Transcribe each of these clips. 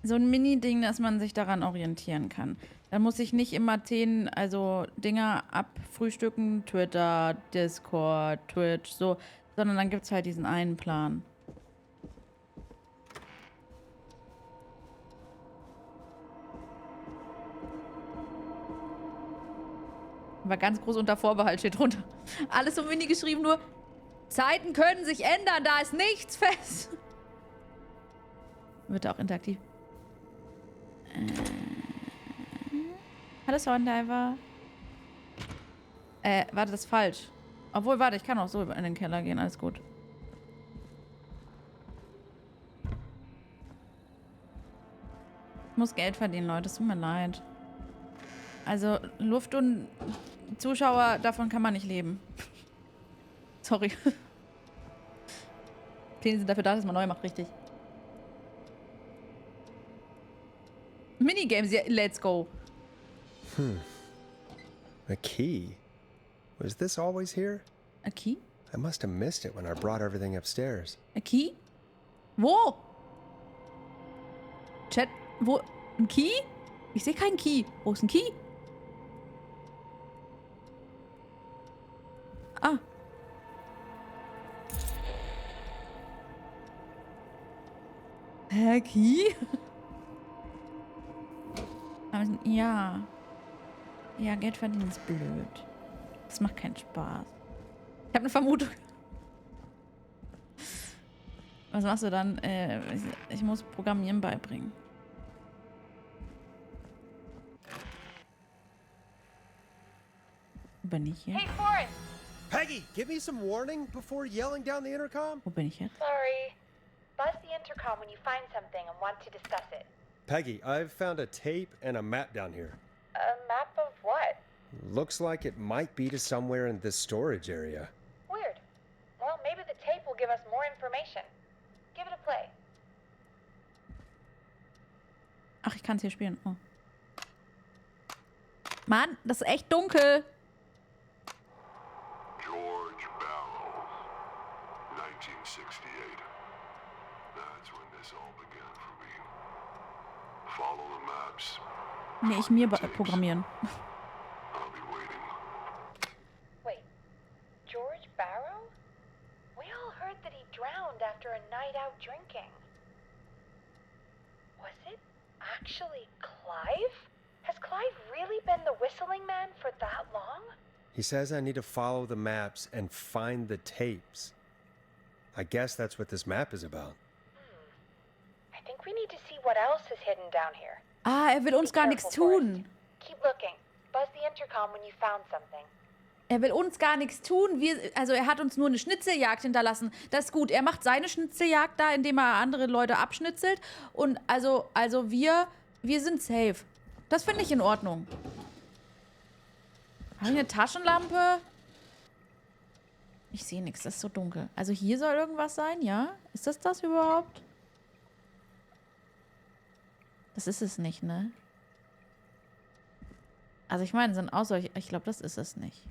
so ein Mini-Ding, dass man sich daran orientieren kann. Da muss ich nicht immer 10, Dinger abfrühstücken, Twitter, Discord, Twitch, so, sondern dann gibt es halt diesen einen Plan. Aber ganz groß unter Vorbehalt steht drunter. Alles so mini geschrieben, nur Zeiten können sich ändern, da ist nichts fest. Wird auch interaktiv. Hallo Sounddiver. Warte, das ist falsch. Obwohl, warte, ich kann auch so in den Keller gehen, alles gut. Ich muss Geld verdienen, Leute, es tut mir leid. Also, Luft und Zuschauer, davon kann man nicht leben. Sorry. Pläne sind dafür da, dass man neu macht, richtig. Minigames, yeah, let's go. A key? Was this always here? A key? I must have missed it when I brought everything upstairs. A key? Wo? Chat, wo? Ein Key? Ich sehe keinen Key. Wo ist ein Key? Ah. Hä, Key? Ja. Ja, Geld verdienen ist blöd. Das macht keinen Spaß. Ich habe eine Vermutung. Was machst du dann? Ich muss Programmieren beibringen. Wo bin ich hier? Hey, Forrest! Peggy, give me some warning before yelling down the intercom. Wo bin ich jetzt? Sorry. Buzz the intercom when you find something and want to discuss it. Peggy, I've found a tape and a map down here. A map of what? Looks like it might be to somewhere in this storage area. Weird. Well, maybe the tape will give us more information. Give it a play. Ach, ich kann es hier spielen. Oh. Mann, das ist echt dunkel. George Barrow, 1968. That's when this all began for me. Follow the maps. Nee, ich mir programmieren. I'll be waiting. Wait. George Barrow? We all heard that he drowned after a night out drinking. Was it actually Clive? Has Clive really been the whistling man for that long? He says I need to follow the maps and find the tapes. I guess that's what this map is about. I think we need to see what else is hidden down here. Ah, er will uns gar nichts tun. Keep looking. Buzz the intercom when you found something. Er will uns gar nichts tun. Also er hat uns nur eine Schnitzeljagd hinterlassen. Das ist gut. Er macht seine Schnitzeljagd da, indem er andere Leute abschnitzelt. Und also wir sind safe. Das finde ich in Ordnung. Habe ich eine Taschenlampe? Ich sehe nichts, das ist so dunkel. Also hier soll irgendwas sein, ja? Ist das überhaupt? Das ist es nicht, ne? Also ich meine, sind auch solche... Ich glaube, das ist es nicht.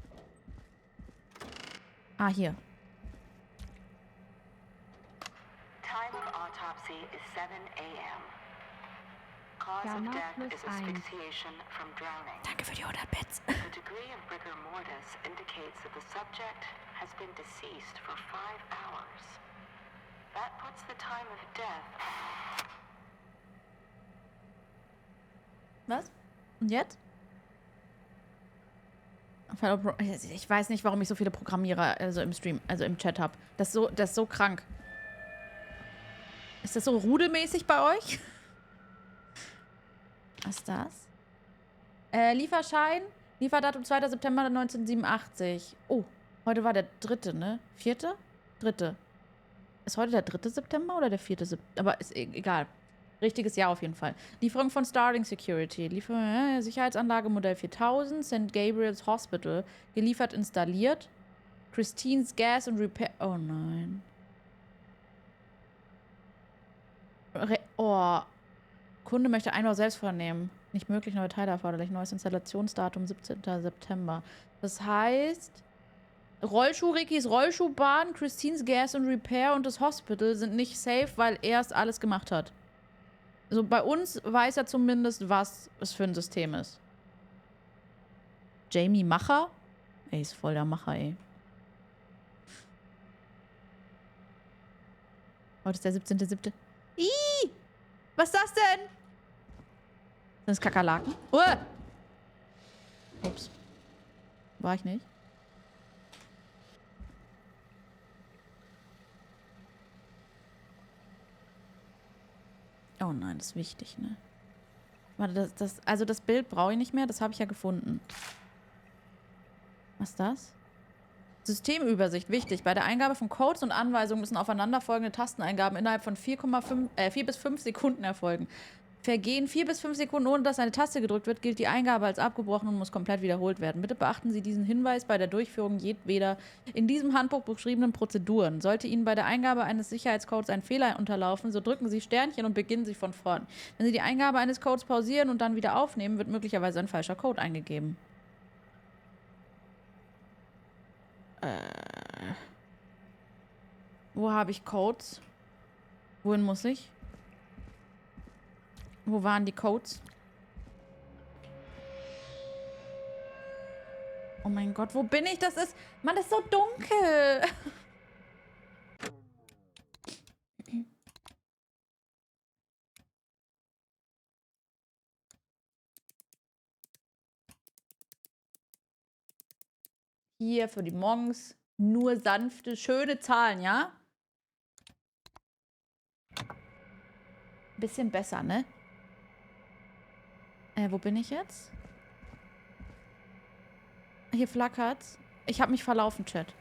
Ah, hier. Time of autopsy is 7 a.m. Cause of death is asphyxiation from drowning. Danke für die 100 Bits. The degree of rigor mortis indicates that the subject has been deceased for 5 hours. That puts the time of death... Was? Und jetzt? Ich weiß nicht, warum ich so viele Programmierer im Stream, also im Chat habe. Das ist so krank. Ist das so rudelmäßig bei euch? Was ist das? Lieferschein. Lieferdatum 2. September 1987. Oh, heute war der 3., ne? 4.? 3. Ist heute der 3. September oder der 4. September? Aber ist egal. Richtiges Jahr auf jeden Fall. Lieferung von Starling Security. Lieferung, Sicherheitsanlage Modell 4000. St. Gabriel's Hospital. Geliefert, installiert. Christine's Gas and Repair. Oh nein. Kunde möchte Einbau selbst vornehmen. Nicht möglich, neue Teile erforderlich. Neues Installationsdatum 17. September. Das heißt, Rollschuh-Rikis Rollschuhbahn, Christine's Gas and Repair und das Hospital sind nicht safe, weil er es alles gemacht hat. Also bei uns weiß er zumindest, was es für ein System ist. Jamie Macher? Ey, ist voll der Macher, ey. Heute ist der 17.07. Ih! Was ist das denn? Sind das Kakerlaken? Ups. War ich nicht. Oh nein, das ist wichtig, ne? Warte, also das Bild brauche ich nicht mehr. Das habe ich ja gefunden. Was ist das? Systemübersicht, wichtig. Bei der Eingabe von Codes und Anweisungen müssen aufeinanderfolgende Tasteneingaben innerhalb von 4 bis 5 Sekunden erfolgen. Vergehen 4 bis 5 Sekunden, ohne dass eine Taste gedrückt wird, gilt die Eingabe als abgebrochen und muss komplett wiederholt werden. Bitte beachten Sie diesen Hinweis bei der Durchführung jedweder in diesem Handbuch beschriebenen Prozeduren. Sollte Ihnen bei der Eingabe eines Sicherheitscodes ein Fehler unterlaufen, so drücken Sie Sternchen und beginnen Sie von vorn. Wenn Sie die Eingabe eines Codes pausieren und dann wieder aufnehmen, wird möglicherweise ein falscher Code eingegeben. Wo habe ich Codes? Wohin muss ich? Wo waren die Codes? Oh mein Gott, wo bin ich? Das ist... Mann, das ist so dunkel. Hier für die Monks nur sanfte, schöne Zahlen, ja? Bisschen besser, ne? Wo bin ich jetzt? Hier flackert's. Ich habe mich verlaufen, Chat.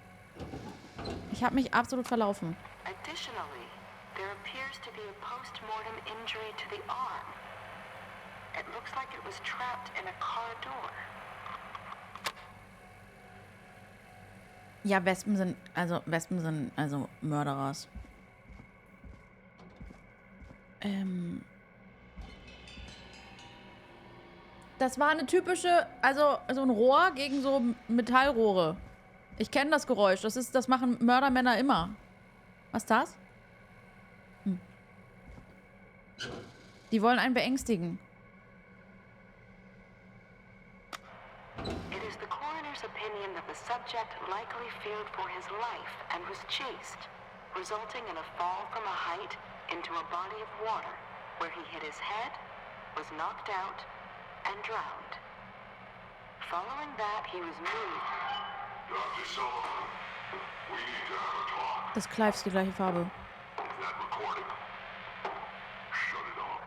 Ich habe mich absolut verlaufen. Additionally, there appears to be a post-mortem injury to the arm. It looks like it was trapped in a car door. Ja, Wespen sind Mörderers. Das war eine typische, also so ein Rohr gegen so Metallrohre. Ich kenne das Geräusch. Das machen Mördermänner immer. Was ist das? Die wollen einen beängstigen. It is the coroner's opinion that the subject likely feared for his life and was chased, resulting in a fall from a height into a body of water, where he hit his head, was knocked out, and drowned. Following that, he was moved. Dr. Sullivan, we need to have a talk. Das Kleid ist die gleiche Farbe. That recording. Shut it off.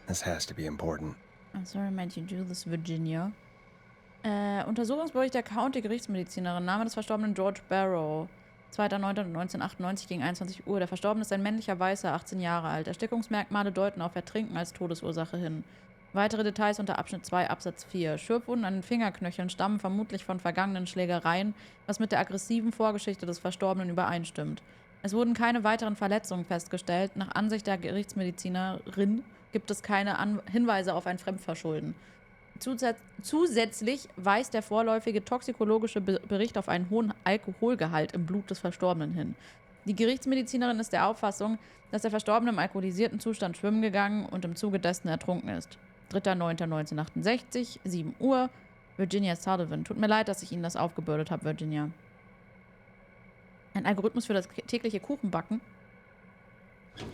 This has to be important. I'm sorry, might you do this, Virginia? Untersuchungsbericht der County-Gerichtsmedizinerin. Name des verstorbenen George Barrow. 2.9.1998 gegen 21 Uhr. Der Verstorbene ist ein männlicher Weißer, 18 Jahre alt. Erstickungsmerkmale deuten auf Ertrinken als Todesursache hin. Weitere Details unter Abschnitt 2 Absatz 4. Schürfwunden an den Fingerknöcheln stammen vermutlich von vergangenen Schlägereien, was mit der aggressiven Vorgeschichte des Verstorbenen übereinstimmt. Es wurden keine weiteren Verletzungen festgestellt. Nach Ansicht der Gerichtsmedizinerin gibt es keine Hinweise auf ein Fremdverschulden. Zusätzlich weist der vorläufige toxikologische Bericht auf einen hohen Alkoholgehalt im Blut des Verstorbenen hin. Die Gerichtsmedizinerin ist der Auffassung, dass der Verstorbene im alkoholisierten Zustand schwimmen gegangen und im Zuge dessen ertrunken ist. 3.9.1968, 7 Uhr, Virginia Sullivan. Tut mir leid, dass ich Ihnen das aufgebürdet habe, Virginia. Ein Algorithmus für das tägliche Kuchenbacken.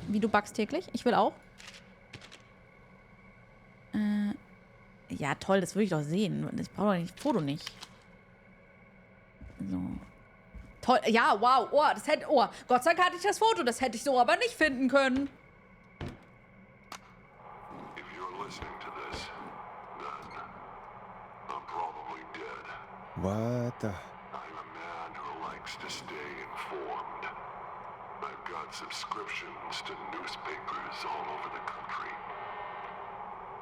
Wie, du backst täglich? Ich will auch. Ja, toll, das würde ich doch sehen. Ich brauche doch nicht Foto nicht. So. Toll, ja, wow, Gott sei Dank hatte ich das Foto, das hätte ich so aber nicht finden können. If you're listening to this, then I'm probably dead. What the? I'm a man who likes to stay informed. I've got subscriptions to newspapers all over the country.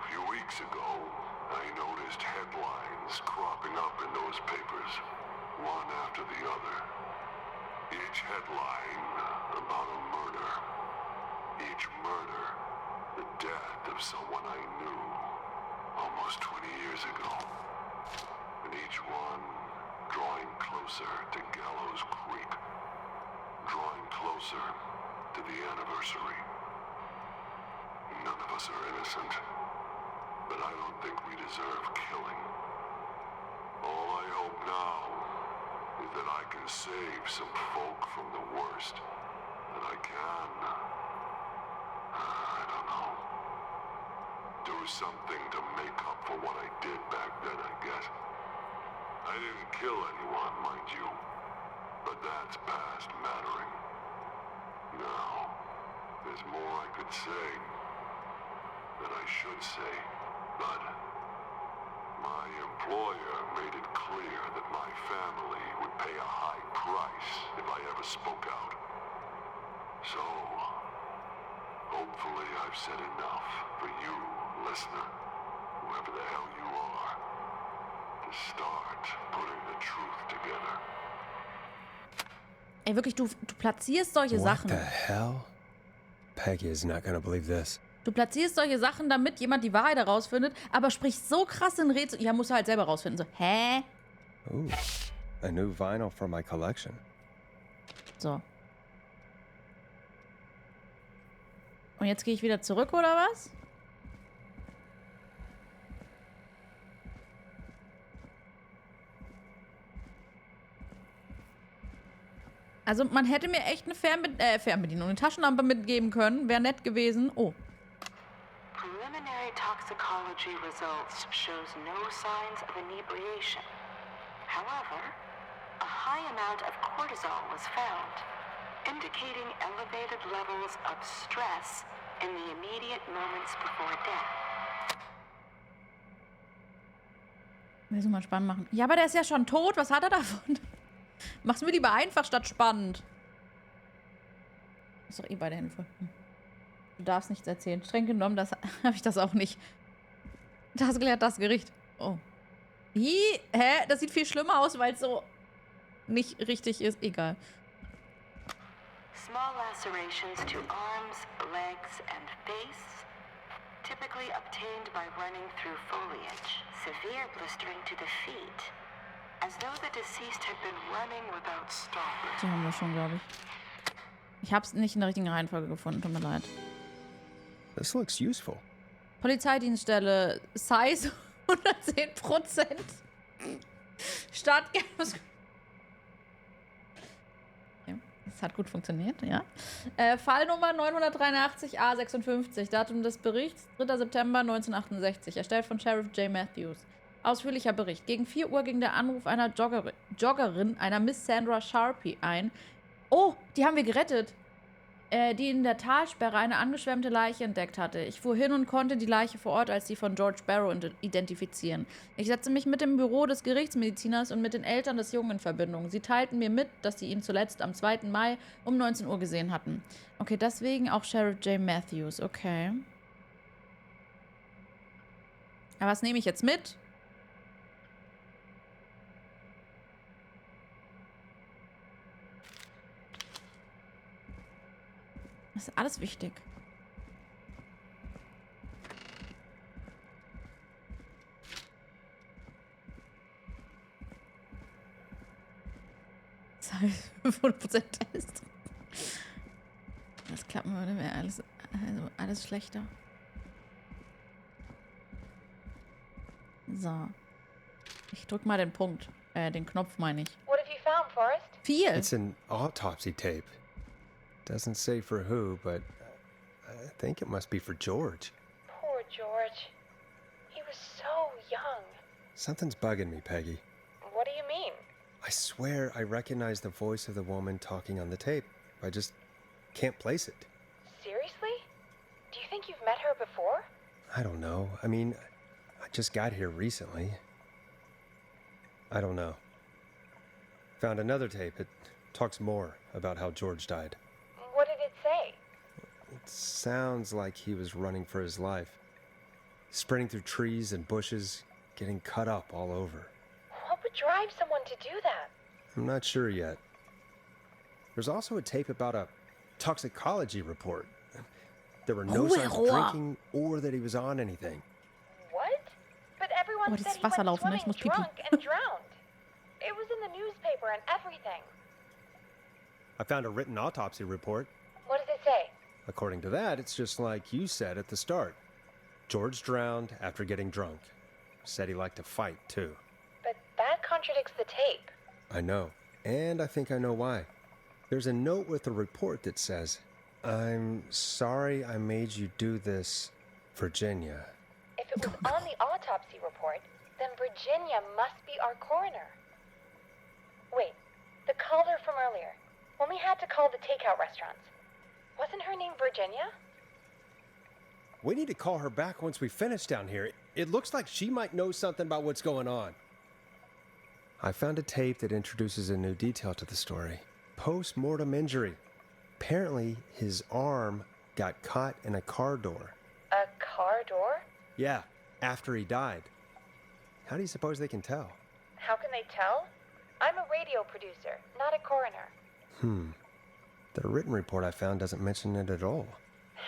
A few weeks ago, I noticed headlines cropping up in those papers, one after the other. Each headline about a murder. Each murder, the death of someone I knew almost 20 years ago. And each one drawing closer to Gallows Creek. drawing closer to the anniversary. None of us are innocent, but I don't think we deserve killing. All I hope now is that I can save some folk from the worst. That I can, I don't know, do something to make up for what I did back then, I guess. I didn't kill anyone, mind you, but that's past mattering. Now, there's more I could say, that I should say, but my employer made it clear that my family would pay a high price if I ever spoke out. So, hopefully I've said enough for you, listener, whoever the hell you are, to start putting the truth together. Ey, wirklich, du platzierst solche Sachen. What the hell? Peggy is not gonna believe this. Du platzierst solche Sachen, damit jemand die Wahrheit herausfindet, aber sprichst so krass in Rätsel. Ja, musst du halt selber rausfinden. So, hä? Ooh, a new vinyl for my collection. So. Und jetzt gehe ich wieder zurück, oder was? Also man hätte mir echt eine Fernbedienung, eine Taschenlampe mitgeben können. Wäre nett gewesen. Oh. Preliminary toxicology results shows no signs of inebriation. However, a high amount of cortisol was found, indicating elevated levels of stress in the immediate moments before death. Will so mal spannend machen. Ja, aber der ist ja schon tot. Was hat er davon? Mach's mir lieber einfach statt spannend. Ist doch eh beide Hände voll. Du darfst nichts erzählen. Streng genommen, das habe ich das auch nicht. Das klärt das Gericht. Oh. Hä? Das sieht viel schlimmer aus, weil es so nicht richtig ist. Egal. Small lacerations to arms, legs, and face, typically obtained by running through foliage. Severe blistering to the feet, as though the deceased had been running without stopping. Die haben wir schon, glaube ich. Ich habe es nicht in der richtigen Reihenfolge gefunden. Tut mir leid. This looks useful. Polizeidienststelle. Size 110%. Stadtgeld. Das hat gut funktioniert, ja. Fallnummer 983 A56. Datum des Berichts 3. September 1968. Erstellt von Sheriff J. Matthews. Ausführlicher Bericht. Gegen 4 Uhr ging der Anruf einer Joggerin, einer Miss Sandra Sharpie, ein. Oh, die haben wir gerettet. Die in der Talsperre eine angeschwemmte Leiche entdeckt hatte. Ich fuhr hin und konnte die Leiche vor Ort als die von George Barrow identifizieren. Ich setzte mich mit dem Büro des Gerichtsmediziners und mit den Eltern des Jungen in Verbindung. Sie teilten mir mit, dass sie ihn zuletzt am 2. Mai um 19 Uhr gesehen hatten. Okay, deswegen auch Sheriff J. Matthews. Okay. Aber was nehme ich jetzt mit? Das ist alles wichtig. Das heißt 500% Test. Das klappen würde, wäre alles schlechter. So. Ich drück mal den Punkt. Den Knopf meine ich. What have you found, Forrest? Viel. It's an autopsy tape. Doesn't say for who, but I think it must be for George. Poor George. He was so young. Something's bugging me, Peggy. What do you mean? I swear I recognize the voice of the woman talking on the tape. I just can't place it. Seriously? Do you think you've met her before? I don't know. I mean, I just got here recently. I don't know. Found another tape. It talks more about how George died. What did it say? It sounds like he was running for his life. Sprinting through trees and bushes, getting cut up all over. What would drive someone to do that? I'm not sure yet. There's also a tape about a toxicology report. There were no signs of drinking or that he was on anything. What? But everyone Oh, said dieses he went Wasser laufen, ne? Ich swimming muss pipi. drunk and drowned. It was in the newspaper and everything. I found a written autopsy report. What does it say? According to that, it's just like you said at the start. George drowned after getting drunk. Said he liked to fight, too. But that contradicts the tape. I know, and I think I know why. There's a note with the report that says, "I'm sorry I made you do this, Virginia." If it was on the autopsy report, then Virginia must be our coroner. Wait, the caller from earlier, when we had to call the takeout restaurants, wasn't her name Virginia? We need to call her back once we finish down here. It looks like she might know something about what's going on. I found a tape that introduces a new detail to the story. Post-mortem injury. Apparently, his arm got caught in a car door. A car door? Yeah, after he died. How do you suppose they can tell? How can they tell? I'm a radio producer, not a coroner. The written report I found doesn't mention it at all.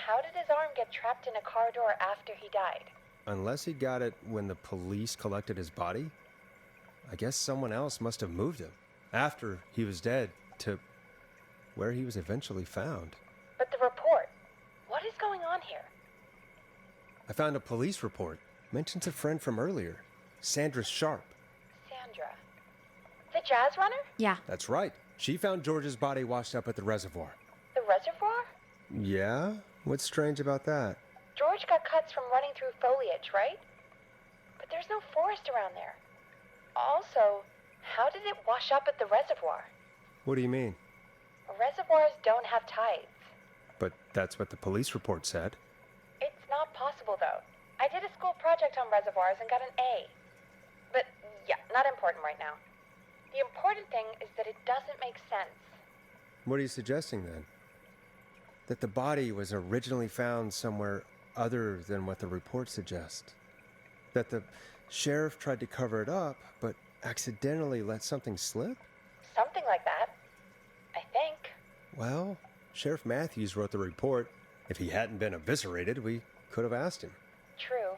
How did his arm get trapped in a car door after he died? Unless he got it when the police collected his body, I guess someone else must have moved him after he was dead to where he was eventually found. But the report, what is going on here? I found a police report. Mentions a friend from earlier, Sandra Sharp. Sandra. The jazz runner? Ja. That's right. She found George's body washed up at the reservoir. The reservoir? Yeah? What's strange about that? George got cuts from running through foliage, right? But there's no forest around there. Also, how did it wash up at the reservoir? What do you mean? Reservoirs don't have tides. But that's what the police report said. It's not possible, though. I did a school project on reservoirs and got an A. But, yeah, not important right now. The important thing is that it doesn't make sense. What are you suggesting then? That the body was originally found somewhere other than what the report suggests? That the sheriff tried to cover it up, but accidentally let something slip? Something like that. I think. Well, Sheriff Matthews wrote the report. If he hadn't been eviscerated, we could have asked him. True.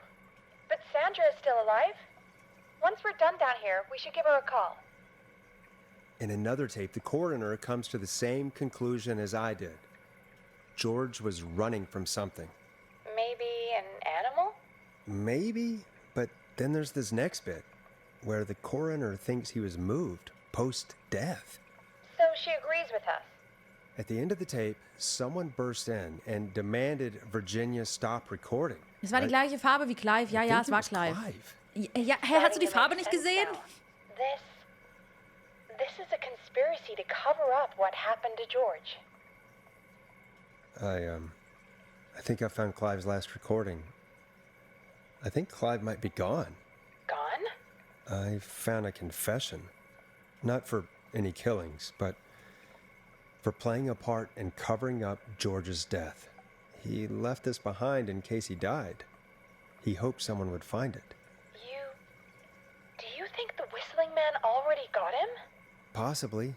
But Sandra is still alive? Once we're done down here, we should give her a call. In another tape, the coroner comes to the same conclusion as I did. George was running from something. Maybe an animal? Maybe, but then there's this next bit, where the coroner thinks he was moved post-death. So she agrees with us. At the end of the tape, someone burst in and demanded Virginia stop recording. Es war die gleiche Farbe wie Clive. Ja, ja, es war Clive. Ja, hä, hast du die Farbe nicht gesehen? This is a conspiracy to cover up what happened to George. I think I found Clive's last recording. I think Clive might be gone. Gone? I found a confession. Not for any killings, but for playing a part in covering up George's death. He left this behind in case he died. He hoped someone would find it. Do you think the whistling man already got him? Possibly.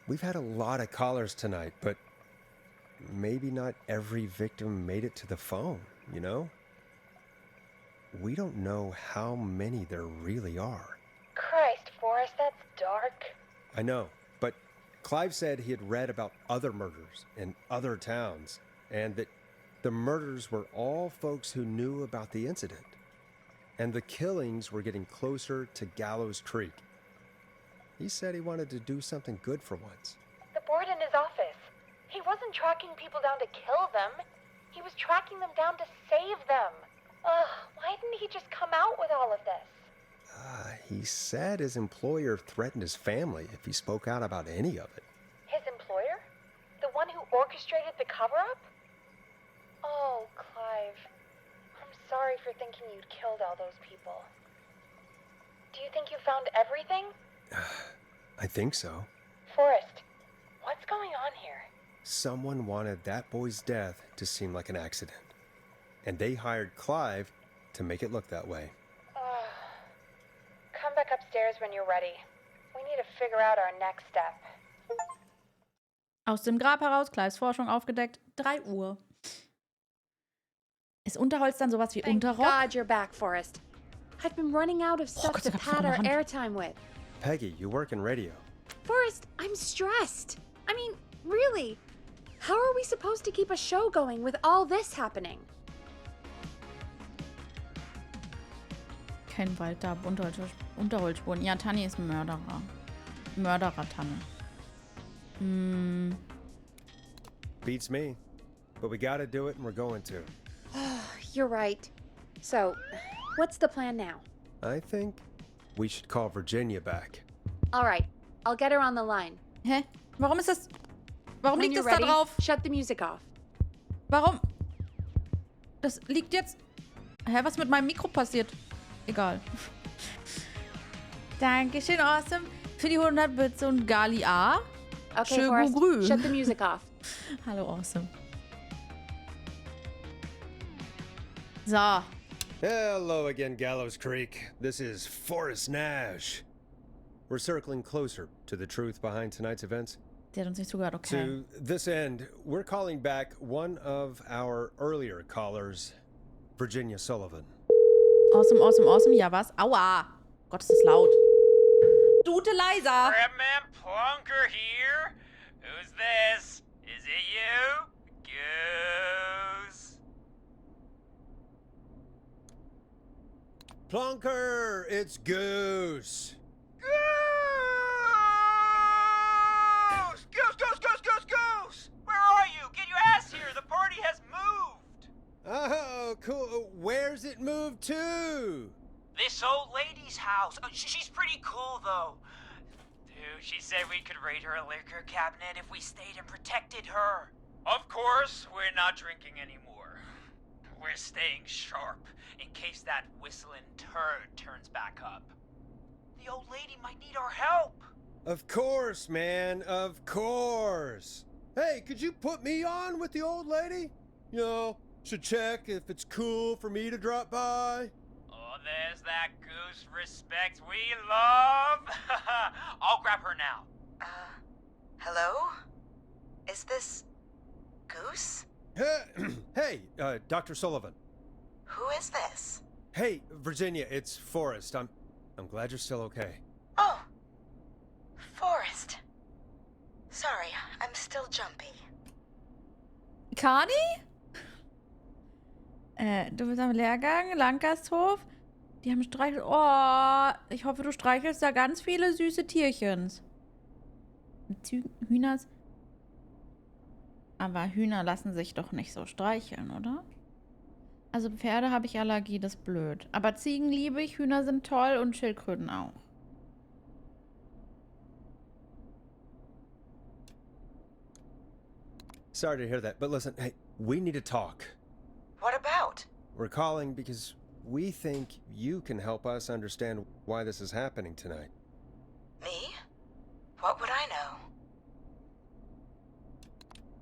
We've had a lot of callers tonight, but maybe not every victim made it to the phone, you know? We don't know how many there really are. Christ, Forrest, that's dark. I know, but Clive said he had read about other murders in other towns, and that the murders were all folks who knew about the incident. And the killings were getting closer to Gallows Creek. He said he wanted to do something good for once. The board in his office. He wasn't tracking people down to kill them. He was tracking them down to save them. Why didn't he just come out with all of this? He said his employer threatened his family if he spoke out about any of it. His employer? The one who orchestrated the cover-up? Oh, Clive. I'm sorry for thinking you'd killed all those people. Do you think you found everything? I think so. Forrest, what's going on here? Someone wanted that boy's death to seem like an accident. And they hired Clive to make it look that way. Come back upstairs when you're ready. We need to figure out our next step. Aus dem Grab heraus, Clives Forschung aufgedeckt, 3 Uhr. Ist Unterholz dann sowas wie Thank Unterrock? God you're back, Forrest. I've been running out of stuff Gott, to ich hab's pad von our der Hand. airtime with. Peggy, you work in radio. Forrest, I'm stressed. I mean, really? How are we supposed to keep a show going with all this happening? Kein Wald da, Unterholzspuren. Ja, Tanni ist ein Mörderer. Mörderer Tanne. Beats me. But we gotta do it and we're going to. You're right. So, what's the plan now? I think we should call Virginia back. All right, I'll get her on the line. Hä? Warum ist das... Warum When liegt you're das da ready, drauf? shut the music off. Warum? Das liegt jetzt... Hä, was mit meinem Mikro passiert? Egal. Dankeschön, Awesome. Für die 100 Bits und Gali A. Okay, Schön Forrest, grün. shut the music off. Hallo, Awesome. So. Hello again, Gallows Creek. This is Forrest Nash. We're circling closer to the truth behind tonight's events. Der hat uns nicht zugehört, okay. To this end, we're calling back one of our earlier callers, Virginia Sullivan. Awesome, awesome, awesome. Ja, was? Aua. Gott, ist das laut. Dute leiser. Redman Plunker here. Who's this? Is it you? Goose. Plunker, it's Goose. Goose! Goose, Goose, Goose, Goose, Goose! Where are you? Get your ass here. The party has moved. Oh, cool. Where's it moved to? This old lady's house. She's pretty cool, though. Dude, she said we could raid her liquor cabinet if we stayed and protected her. Of course, we're not drinking anymore. We're staying sharp in case that whistling turd turns back up. The old lady might need our help. Of course, man. Of course. Hey, could you put me on with the old lady? You know, should check if it's cool for me to drop by. Oh, there's that goose respect we love. I'll grab her now. Hello? Is this Goose? Hey, Dr. Sullivan. Who is this? Hey, Virginia, it's Forrest. I'm glad you're still okay. Oh, Forrest. Sorry, I'm still jumpy. Kani? Du bist am Lehrgang, Lancasterhof. Die haben Streichel... Oh, ich hoffe, du streichelst da ganz viele süße Tierchens. Hühner... Aber Hühner lassen sich doch nicht so streicheln, oder? Also Pferde habe ich Allergie, das ist blöd. Aber Ziegen liebe ich, Hühner sind toll und Schildkröten auch. Sorry to hear that, but listen, hey, we need to talk. What about? We're calling because we think you can help us understand why this is happening tonight. Me? What would I know?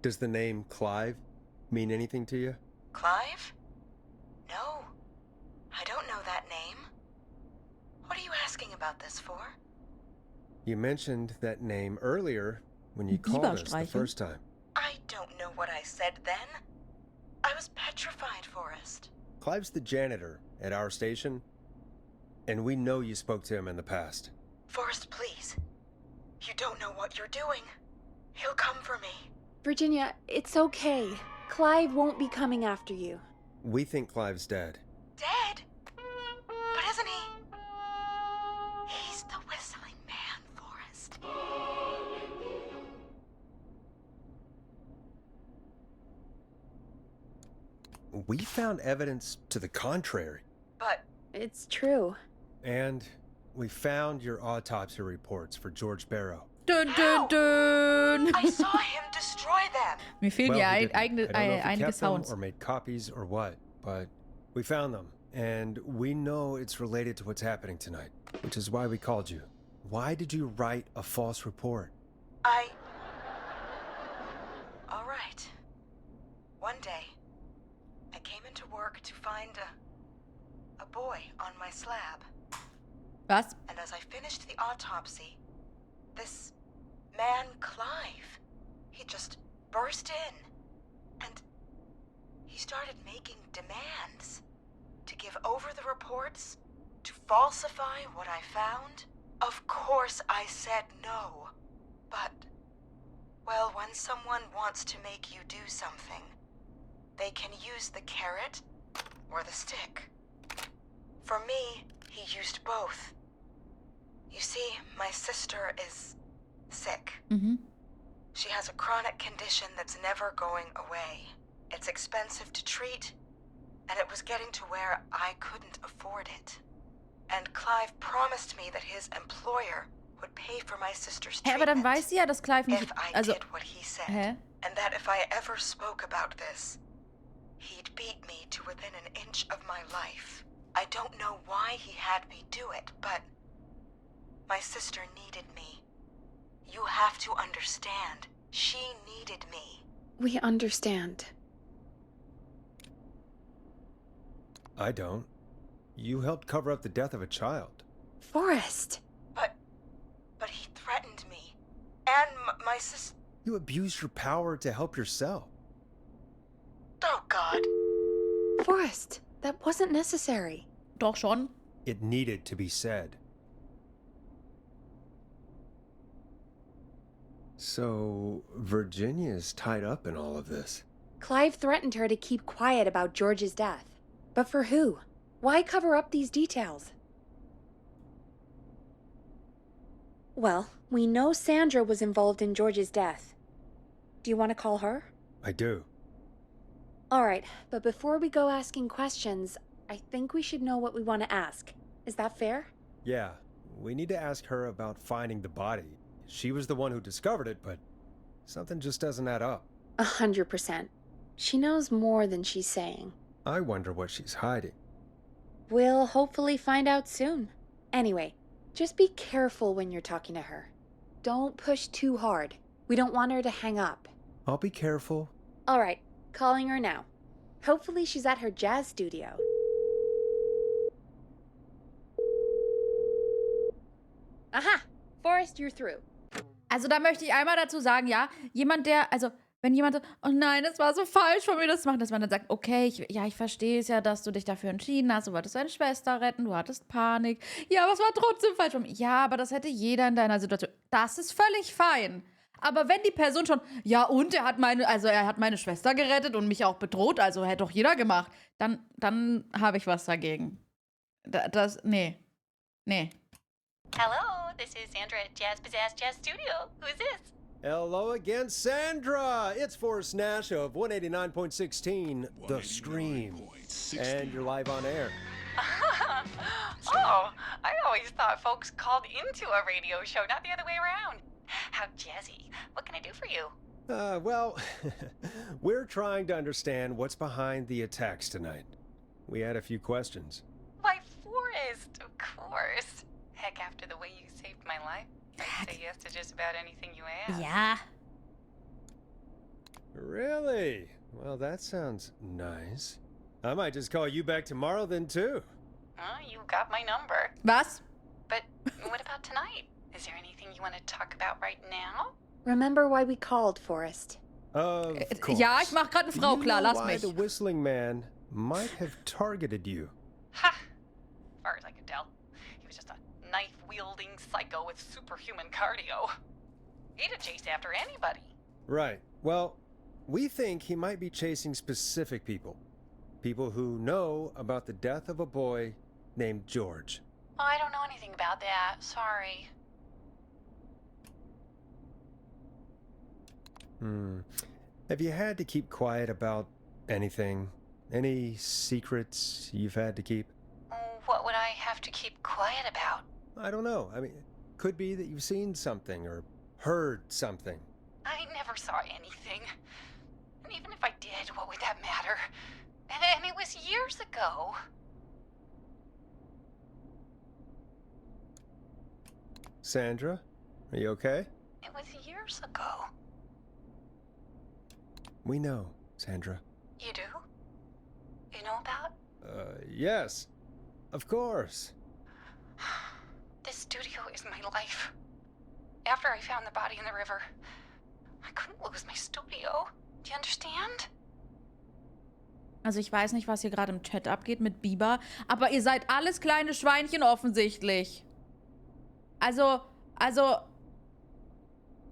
Does the name Clive mean anything to you? Clive? No. I don't know that name. What are you asking about this for? You mentioned that name earlier when you called us the first time. I don't know what I said then. I was petrified, Forrest. Clive's the janitor at our station, and we know you spoke to him in the past. Forrest, please. You don't know what you're doing. He'll come for me. Virginia, it's okay. Clive won't be coming after you. We think Clive's dead. Dead? But isn't he? He's the whistling man, Forrest. We found evidence to the contrary. But It's true. And we found your autopsy reports for George Barrow. Dun, dun, dun. I saw him destroy them. Mir fehlen Well, ja we didn't. I don't know if he einige kept them Sounds. or made copies or what, but we found them, and we know it's related to what's happening tonight, which is why we called you. Why did you write a false report? All right. One day, I came into work to find a boy on my slab. Was? And as I finished the autopsy, this man, Clive, he just burst in. And he started making demands to give over the reports, to falsify what I found. Of course I said no. But, well, when someone wants to make you do something, they can use the carrot or the stick. For me, he used both. You see, my sister is sick. She has a chronic condition that's never going away. It's expensive to treat, and it was getting to where I couldn't afford it. And Clive promised me that his employer would pay for my sister's Hä, aber dann treatment weiß sie ja, dass Clive nicht... if I Also, did what he said. hä? And that if I ever spoke about this, he'd beat me to within an inch of my life. I don't know why he had me do it, but my sister needed me. You have to understand. She needed me. We understand. I don't. You helped cover up the death of a child. Forrest! But he threatened me. And my sister... You abused your power to help yourself. Oh, God. Forrest, that wasn't necessary. Doch schon. It needed to be said. So, Virginia's tied up in all of this. Clive threatened her to keep quiet about George's death. But for who? Why cover up these details? Well, we know Sandra was involved in George's death. Do you want to call her? I do. All right, but before we go asking questions, I think we should know what we want to ask. Is that fair? Yeah, we need to ask her about finding the body. She was the one who discovered it, but something just doesn't add up. 100%. She knows more than she's saying. I wonder what she's hiding. We'll hopefully find out soon. Anyway, just be careful when you're talking to her. Don't push too hard. We don't want her to hang up. I'll be careful. All right, calling her now. Hopefully she's at her jazz studio. Aha! Forrest, you're through. Also da möchte ich einmal dazu sagen, ja, jemand, der, also wenn jemand so, oh nein, es war so falsch von mir, das zu machen, dass man dann sagt, okay, ich verstehe es ja, dass du dich dafür entschieden hast, du wolltest deine Schwester retten, du hattest Panik. Ja, aber es war trotzdem falsch von mir. Ja, aber das hätte jeder in deiner Situation. Das ist völlig fein. Aber wenn die Person schon, ja und, er hat meine Schwester gerettet und mich auch bedroht, also hätte doch jeder gemacht, dann habe ich was dagegen. Nee. Hello, this is Sandra at Jazz Pizzazz Jazz Studio. Who is this? Hello again, Sandra! It's Forrest Nash of 189.16, The Scream. And you're live on air. Oh, I always thought folks called into a radio show, not the other way around. How jazzy. What can I do for you? Well, we're trying to understand what's behind the attacks tonight. We had a few questions. Why, Forrest, of course. Heck, after the way you saved my life, I'd say yes to just about anything you ask. Ja. Really? Well, that sounds nice. I might just call you back tomorrow then, too. You got my number. Was? But what about tonight? Is there anything you want to talk about right now? Remember why we called, Forrest? Of course. Ja, ich mach gerade eine Frau You klar, know lass why mich. the whistling man might have targeted you. Ha! As far as I could tell, he was just a knife-wielding psycho with superhuman cardio. He'd have chased after anybody. Right. Well, we think he might be chasing specific people. People who know about the death of a boy named George. Oh, I don't know anything about that. Sorry. Have you had to keep quiet about anything? Any secrets you've had to keep? What would I have to keep quiet about? I don't know. I mean, could be that you've seen something or heard something. I never saw anything. And even if I did, what would that matter? And it was years ago. Sandra, are you okay? It was years ago. We know, Sandra. You do? You know about? Yes. Of course. This studio is my life. After I found the body in the river, I couldn't lose my studio. Do you understand? Also ich weiß nicht, was hier gerade im Chat abgeht mit Biber, aber ihr seid alles kleine Schweinchen offensichtlich. Also,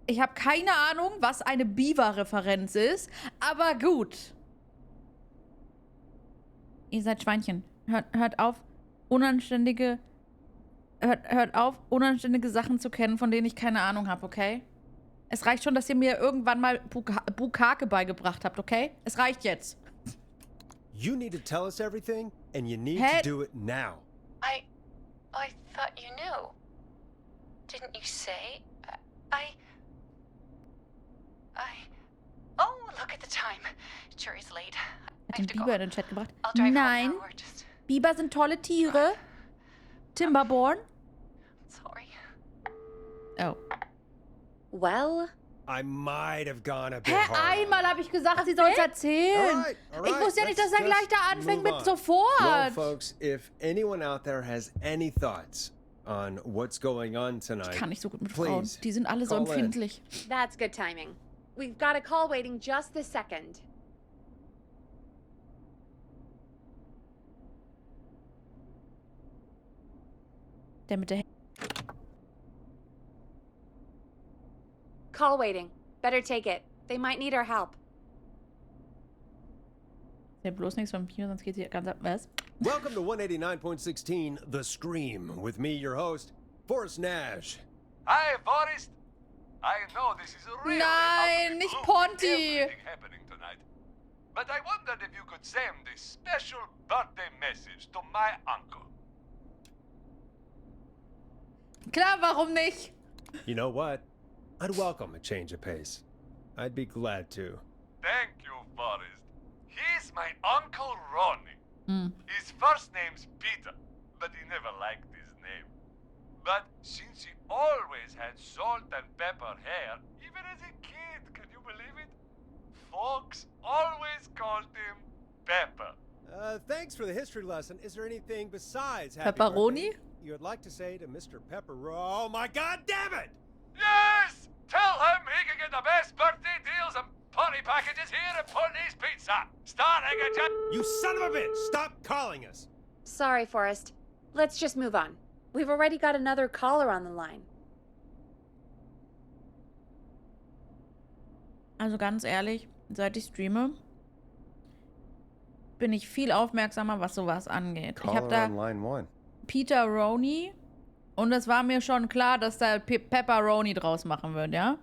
Ich habe keine Ahnung, was eine Biber-Referenz ist, aber gut. Ihr seid Schweinchen. Hört auf, unanständige Sachen zu kennen, von denen ich keine Ahnung habe, okay? Es reicht schon, dass ihr mir irgendwann mal Bukake beigebracht habt, okay? Es reicht jetzt. You need to tell us everything, and you need to do it now. I thought you knew. Didn't you say? Oh, look at the time. Jury's late. Hat den Biber in den Chat gebracht? I'll drive Nein. home now, or just... Biber sind tolle Tiere. Timberborn. Sorry. Oh. Well, I might have gone a bit Hä? hard. Einmal habe ich gesagt, sie soll es erzählen. All right, Ich wusste ja nicht, dass er gleich da anfängt mit Well, sofort. folks, if anyone out there has any thoughts on what's going on tonight, Ich kann nicht so gut mit Frauen. please Die sind alle so call in. empfindlich. that's good timing. We've got a call waiting just this second. Der mit der... Call waiting. Better take it. They might need our help. Der bloß nichts vom Kino, sonst geht sie ganz ab. Was? Welcome to 189.16 The Scream, with me, your host, Forrest Nash. Hi, Forrest. I know this is really Nein, nicht Ponty. everything happening tonight. But I wondered if you could send this special birthday message to my uncle. Klar, warum nicht? You know what? I'd welcome a change of pace. I'd be glad to. Thank you, Forrest. He's my Uncle Ronnie. His first name's Peter, but he never liked his name. But since he always had salt and pepper hair, even as a kid, can you believe it? Folks always called him Pepper. Thanks for the history lesson. Is there anything besides happy Pepperoni? birthday you would like to say to Mr. Pepper? Oh my God, damn it! Yes! Tell him he can get the best birthday deals and party packages here at Putney's Pizza. Starting at... You son of a bitch! Stop calling us! Sorry, Forrest. Let's just move on. We've already got another caller on the line. Also ganz ehrlich, seit ich streame, bin ich viel aufmerksamer, was sowas angeht. Ich habe da on line one. Peter Roney und es war mir schon klar, dass da Pepperoni draus machen wird, ja?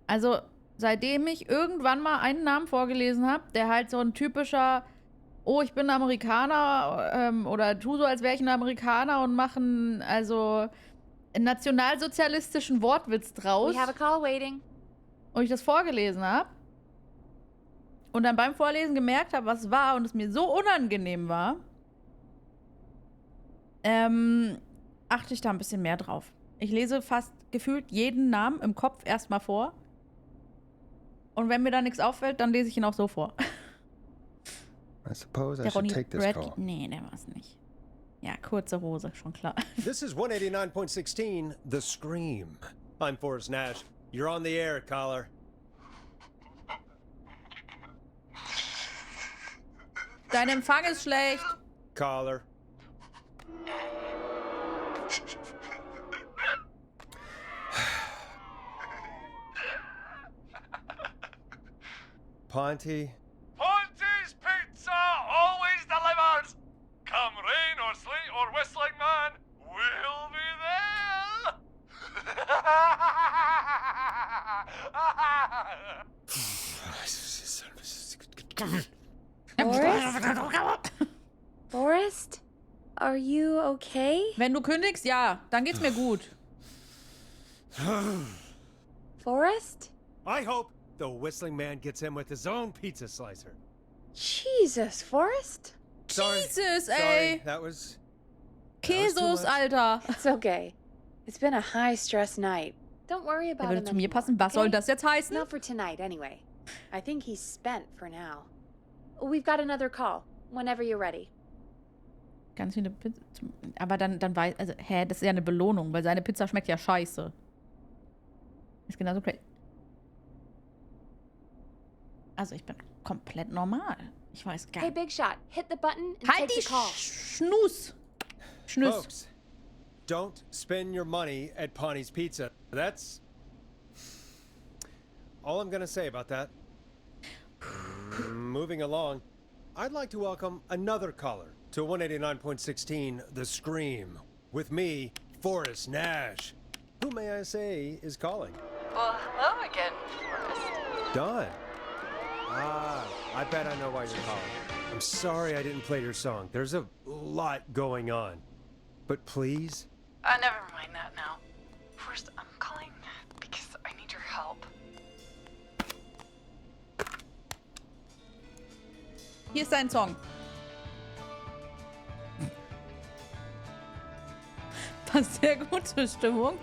Also, seitdem ich irgendwann mal einen Namen vorgelesen habe, der halt so ein typischer, oh, ich bin Amerikaner, oder tu so, als wäre ich ein Amerikaner und machen also einen nationalsozialistischen Wortwitz draus. We have a call waiting. Und ich das vorgelesen habe und dann beim Vorlesen gemerkt habe, was war und es mir so unangenehm war, achte ich da ein bisschen mehr drauf. Ich lese fast gefühlt jeden Namen im Kopf erstmal vor und wenn mir da nichts auffällt, dann lese ich ihn auch so vor. I suppose I Der should Ronny take this Brad... call. Nee, der war's nicht. Ja, kurze Hose, schon klar. This is 189.16 The Scream. I'm Forrest Nash. You're on the air, caller. Dein Empfang ist schlecht. Caller. Ponty? Ponty's Pizza always delivers. Come rain or sleet or whistling man, we'll be Forrest? Are you okay? Wenn du kündigst, ja, dann geht's mir gut. Forrest? I hope the whistling man gets in with his own pizza slicer. Jesus, Forrest? Sorry. Jesus, Sorry, ey. that was Kesus, much. Alter. It's okay. It's been a high-stress night. Don't worry Der about würde him zu mir anymore, passen. Was soll okay? das jetzt heißen? Not for tonight, anyway. I think he's spent for now. We've got another call. Whenever you're ready. Ganz viele Pizza. Aber dann weiß. Also, das ist ja eine Belohnung, weil seine Pizza schmeckt ja scheiße. Ist genauso crazy. Also, ich bin komplett normal. Ich weiß gar Hey, nicht. Big Shot, hit the button and Halt take die the call. Schnus! Schnus. Folks, don't spend your money at Ponty's Pizza. That's all I'm gonna say about that. Moving along, I'd like to welcome another caller to 189.16 The Scream. With me, Forrest Nash. Who may I say is calling? Well, hello again, Forrest. Dawn. I bet I know why you're calling. I'm sorry I didn't play your song. There's a lot going on. But please? Never mind that now. First, I'm calling because I need your help. Hier ist sein Song. Passt sehr gut zur Stimmung.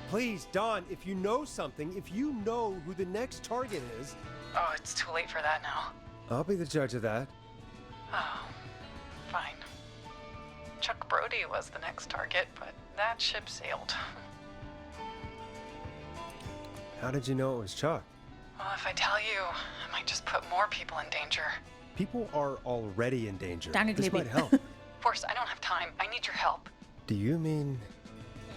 Please, Dawn, if you know something, if you know who the next target is... Oh, it's too late for that now. I'll be the judge of that. Oh, fine. Chuck Brody was the next target, but that ship sailed. How did you know it was Chuck? Well, if I tell you, I might just put more people in danger. People are already in danger. Danke, This Klebi. might help. Forrest, I don't have time. I need your help. Do you mean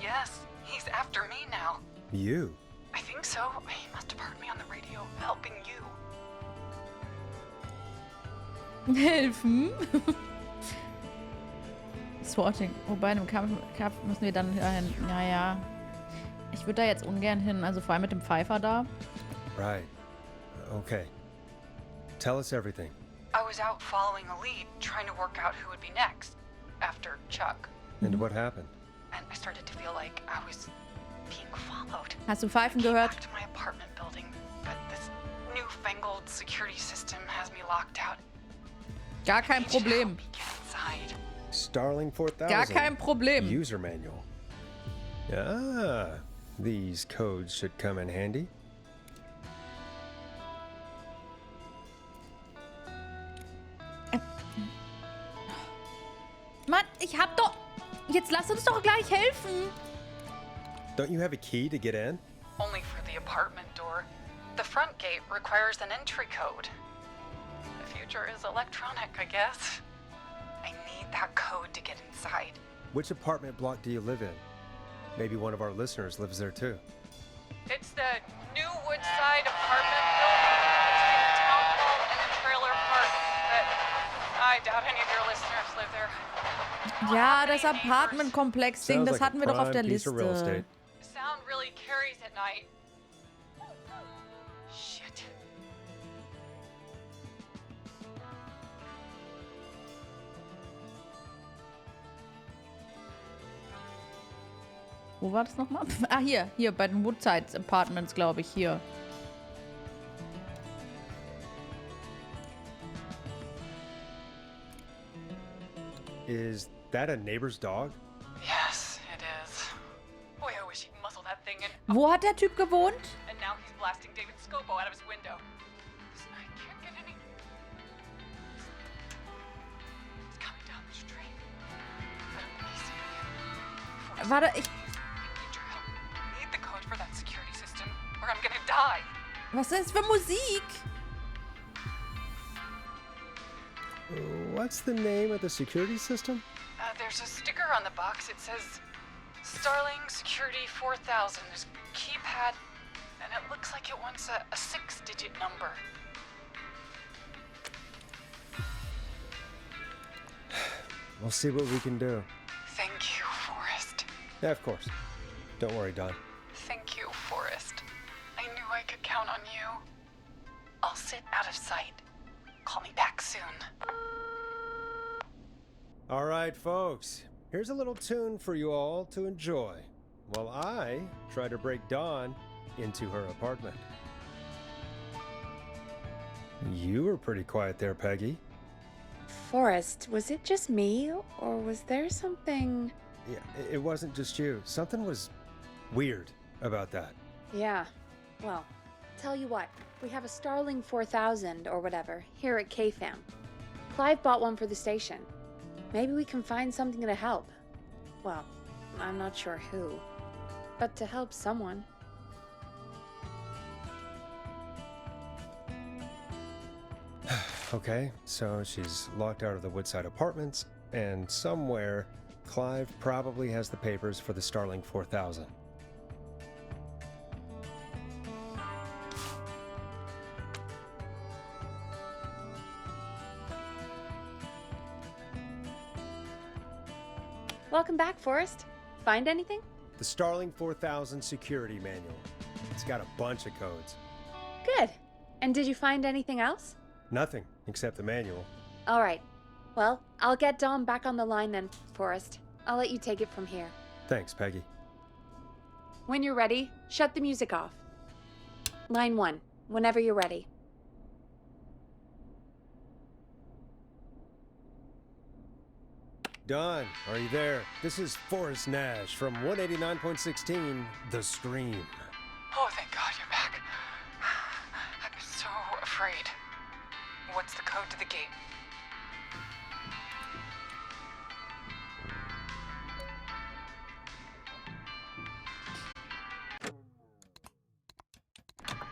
Yes, he's after me now. you? I think so. He must have heard me on the radio helping you. Helfen? Swatting. Oh, bei einem Kampf müssen wir dann hin. Naja. Ich würde da jetzt ungern hin. Also vor allem mit dem Pfeifer da. Right. Okay. Tell us everything. I was out following a lead, trying to work out who would be next, after Chuck. And what happened? And I started to feel like I was being followed. Hast du Pfeifen I came gehört? back to my apartment building, but this newfangled security system has me locked out. Gar kein Need you to help Problem. me get inside. Starling 4000. Gar kein Problem. User manual. Ah, these codes should come in handy. Mann, ich hab doch... Jetzt lass uns doch gleich helfen. Don't you have a key to get in? Only for the apartment door. The front gate requires an entry code. The future is electronic, I guess. I need that code to get inside. Which apartment block do you live in? Maybe one of our listeners lives there too. It's the new Woodside apartment building between the town hall and the trailer park. But I doubt any of your listeners live there. Ja, das Apartment-Komplex-Ding, Sounds das like a hatten wir doch auf der prime piece of real Liste. estate. Sound really carries at night. Shit. Wo war das nochmal? Ah, hier, bei den Woodside Apartments, glaube ich, hier. Is that a neighbor's dog? Yes, it is. Boy, I wish he'd muzzle that thing and Wo hat der Typ gewohnt? and now he's blasting David Scopo out of his window. I can't get any. It's coming down the street. I don't think he's seeing it. Forrest, Warte, ich... I need your help. I need the code for that security system, or I'm gonna die. Was ist das für Musik? What's the name of the security system? There's a sticker on the box. It says Starling Security 4000. There's a keypad, and it looks like it wants a 6-digit number. We'll see what we can do. Thank you, Forrest. Yeah, of course. Don't worry, Don. Thank you, Forrest. I knew I could count on you. I'll sit out of sight. Call me back soon. All right, folks. Here's a little tune for you all to enjoy while I try to break Dawn into her apartment. You were pretty quiet there, Peggy. Forrest, was it just me, or was there something... Yeah, it wasn't just you. Something was weird about that. Yeah, well, tell you what, we have a Starling 4000 or whatever here at KFAM. Clive bought one for the station. Maybe we can find something to help. Well, I'm not sure who, but to help someone. Okay, so she's locked out of the Woodside Apartments, and somewhere Clive probably has the papers for the Starling 4000. welcome back, Forrest. Find anything? The Starling 4000 security manual. It's got a bunch of codes. Good. And did you find anything else? Nothing, except the manual. All right. Well, I'll get Dom back on the line then, Forrest. I'll let you take it from here. Thanks, Peggy. When you're ready, shut the music off. Line 1, whenever you're ready. Don, are you there? This is Forrest Nash from 189.16, The Stream. Oh, thank God you're back. I've been so afraid. What's the code to the gate?